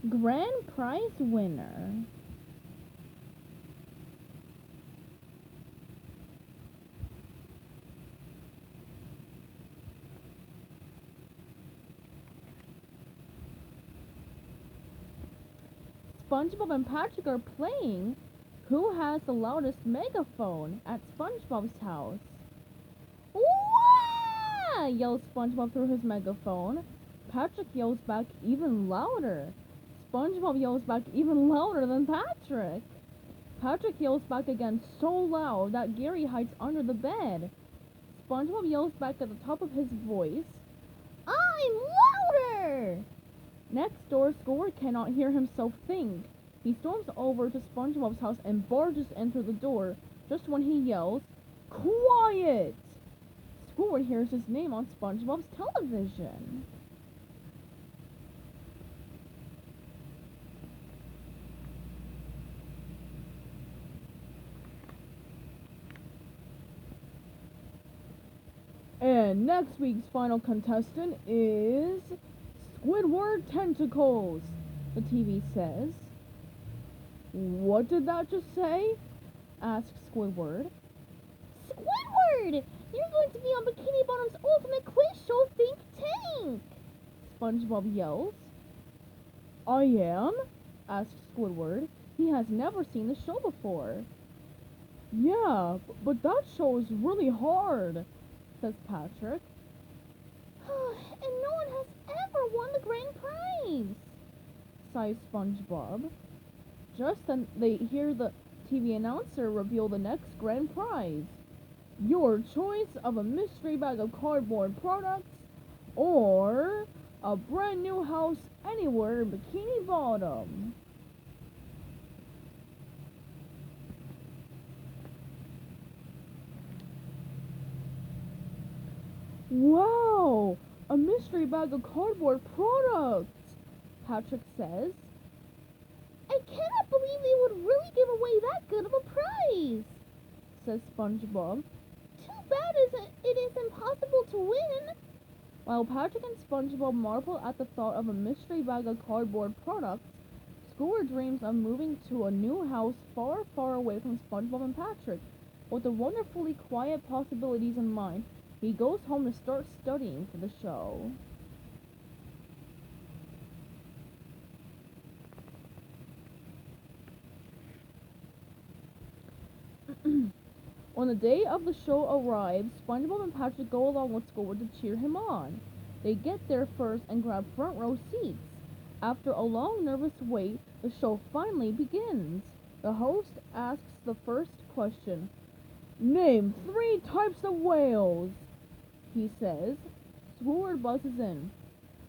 Grand prize winner. SpongeBob and Patrick are playing Who Has the Loudest Megaphone at SpongeBob's house. Wah! Yells SpongeBob through his megaphone. Patrick yells back even louder. SpongeBob yells back even louder than Patrick. Patrick yells back again so loud that Gary hides under the bed. SpongeBob yells back at the top of his voice, I'm louder! Next door, Squidward cannot hear himself think. He storms over to SpongeBob's house and barges in through the door just when he yells, Quiet! Squidward hears his name on SpongeBob's television. And next week's final contestant is Squidward Tentacles, the TV says. What did that just say? Asks Squidward. Squidward! You're going to be on Bikini Bottom's ultimate quiz show, Think Tank! SpongeBob yells. I am? Asks Squidward. He has never seen the show before. Yeah, but that show is really hard, says Patrick. And no one has ever won the grand prize, sighs SpongeBob. Just then they hear the TV announcer reveal the next grand prize. Your choice of a mystery bag of cardboard products or a brand new house anywhere in Bikini Bottom. Wow! A mystery bag of cardboard products, Patrick says. I cannot believe they would really give away that good of a prize, says SpongeBob. Too bad it is impossible to win. While Patrick and SpongeBob marvel at the thought of a mystery bag of cardboard products, Squidward dreams of moving to a new house far, far away from SpongeBob and Patrick. With the wonderfully quiet possibilities in mind, he goes home to start studying for the show. When the day of the show arrives, SpongeBob and Patrick go along with Squidward to cheer him on. They get there first and grab front row seats. After a long, nervous wait, the show finally begins. The host asks the first question. Name 3 types of whales, he says. Squidward buzzes in.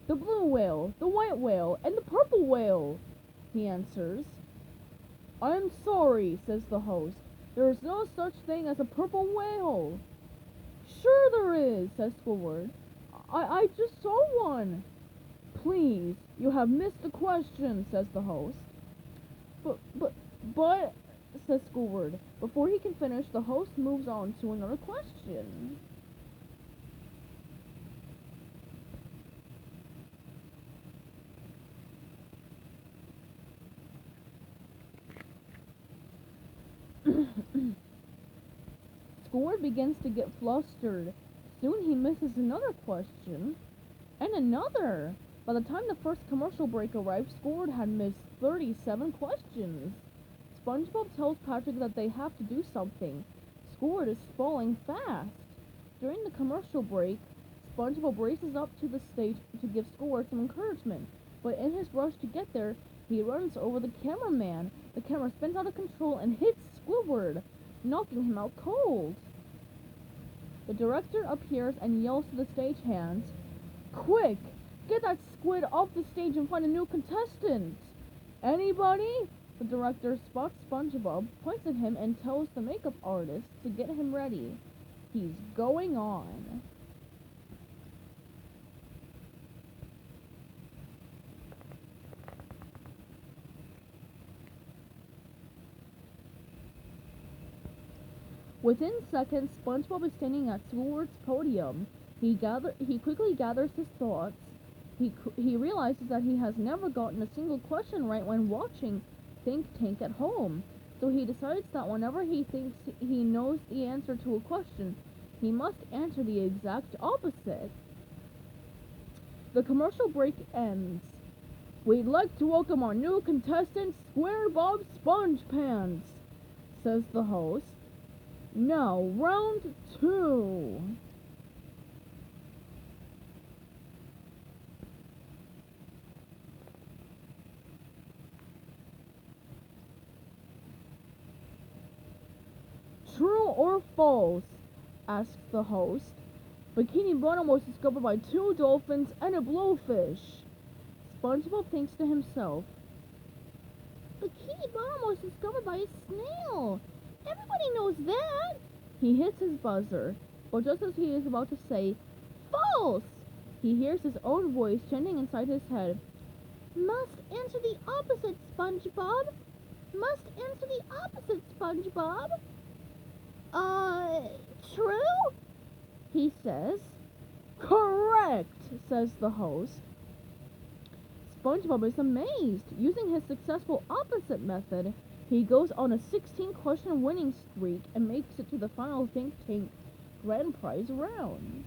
The blue whale, the white whale, and the purple whale, he answers. I'm sorry, says the host. There is no such thing as a purple whale. Sure there is, says Squidward. I just saw one. Please, you have missed the question, says the host. But, says Squidward. Before he can finish, the host moves on to another question. Squidward begins to get flustered. Soon he misses another question. And another. By the time the first commercial break arrived, Squidward had missed 37 questions. SpongeBob tells Patrick that they have to do something. Squidward is falling fast. During the commercial break, SpongeBob races up to the stage to give Squidward some encouragement. But in his rush to get there, he runs over the cameraman. The camera spins out of control and hits Squidward, knocking him out cold. The director appears and yells to the stagehands, Quick! Get that squid off the stage and find a new contestant! Anybody? The director spots SpongeBob, points at him, and tells the makeup artist to get him ready. He's going on. Within seconds, SpongeBob is standing at Squidward's podium. He quickly gathers his thoughts. He realizes that he has never gotten a single question right when watching Think Tank at home. So he decides that whenever he thinks he knows the answer to a question, he must answer the exact opposite. The commercial break ends. We'd like to welcome our new contestant, SquareBob SpongePants, says the host. Now, round 2. True or false? Asks the host. Bikini Bottom was discovered by 2 dolphins and a blowfish. SpongeBob thinks to himself, Bikini Bottom was discovered by a snail. Everybody knows that. He hits his buzzer, but just as he is about to say, false, he hears his own voice chanting inside his head, must answer the opposite, SpongeBob. Must answer the opposite, SpongeBob. True? He says. Correct, says the host. SpongeBob is amazed. Using his successful opposite method, he goes on a 16-question winning streak and makes it to the final Think Tank grand prize round.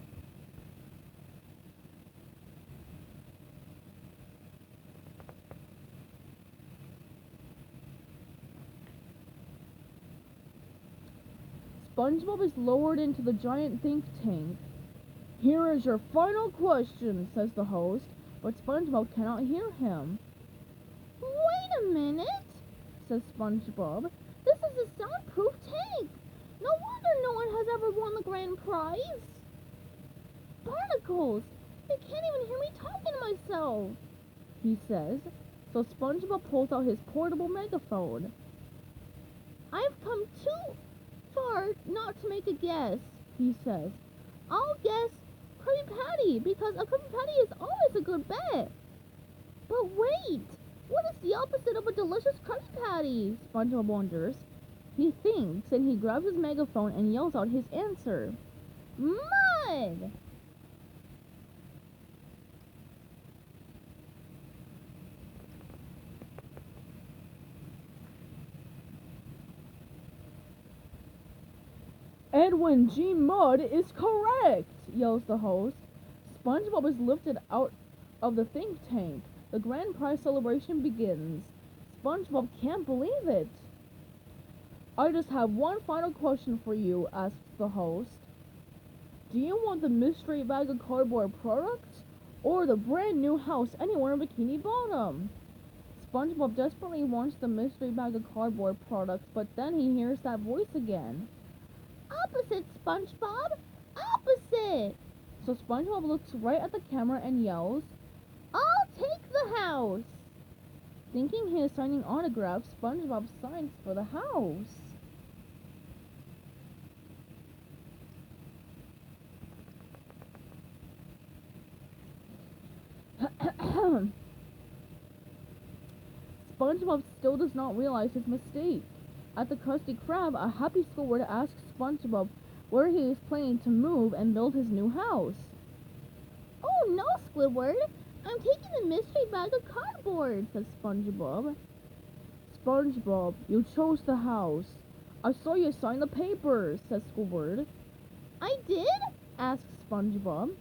SpongeBob is lowered into the giant think tank. Here is your final question, says the host, but SpongeBob cannot hear him. Wait a minute, says SpongeBob. This is a soundproof tank. No wonder no one has ever won the grand prize. Barnacles, they can't even hear me talking to myself, he says. So SpongeBob pulls out his portable megaphone. I've come too far not to make a guess, he says. I'll guess Krabby Patty, because a Krabby Patty is always a good bet. But wait, what is the opposite of a delicious Krabby Patty? SpongeBob wonders. He thinks, and he grabs his megaphone and yells out his answer. Mud! Edwin G. Mudd is correct, yells the host. SpongeBob is lifted out of the think tank. The grand prize celebration begins. SpongeBob can't believe it. I just have one final question for you, asks the host. Do you want the mystery bag of cardboard products or the brand new house anywhere in Bikini Bottom? SpongeBob desperately wants the mystery bag of cardboard products, but then he hears that voice again. Opposite, SpongeBob! Opposite! So SpongeBob looks right at the camera and yells, I'll take the house! Thinking he is signing autographs, SpongeBob signs for the house. SpongeBob still does not realize his mistake. At the Krusty Krab, a happy Squidward asks SpongeBob where he is planning to move and build his new house. Oh no, Squidward! I'm taking the mystery bag of cardboard, says SpongeBob. SpongeBob, you chose the house. I saw you sign the papers, says Squidward. I did? asks SpongeBob.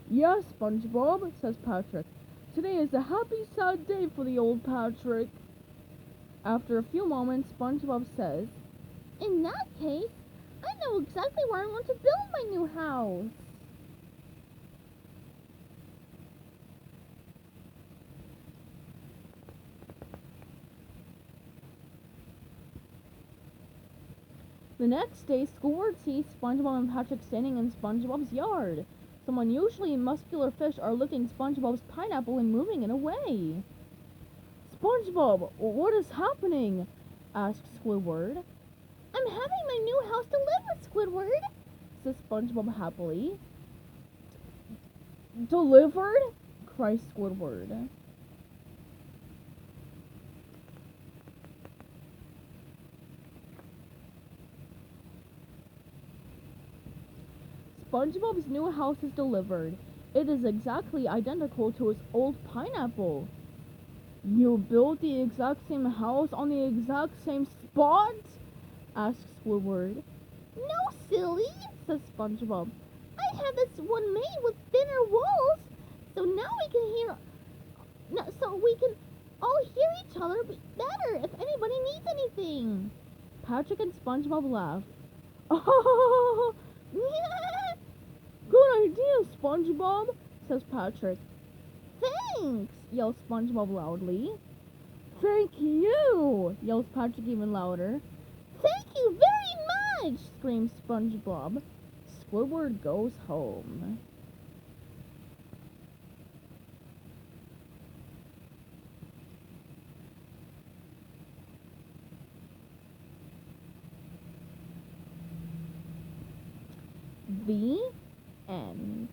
Yes, SpongeBob, says Patrick. Today is a happy, sad day for the old Patrick. After a few moments, SpongeBob says, In that case, I know exactly where I want to build my new house. The next day, Squidward sees SpongeBob and Patrick standing in SpongeBob's yard. Some unusually muscular fish are lifting SpongeBob's pineapple and moving it away. SpongeBob, what is happening? asks Squidward. I'm having my new house delivered, Squidward, says SpongeBob happily. Delivered? cries Squidward. SpongeBob's new house is delivered. It is exactly identical to its old pineapple. You built the exact same house on the exact same spot? Asks Squidward. No, silly, says SpongeBob. I have this one made with thinner walls, so now we can hear. No, so we can all hear each other better if anybody needs anything. Patrick and SpongeBob laugh. Oh, yeah. Good idea, SpongeBob, says Patrick. Thanks, yells SpongeBob loudly. Thank you, yells Patrick even louder. Thank you very much, screams SpongeBob. Squidward goes home. The end.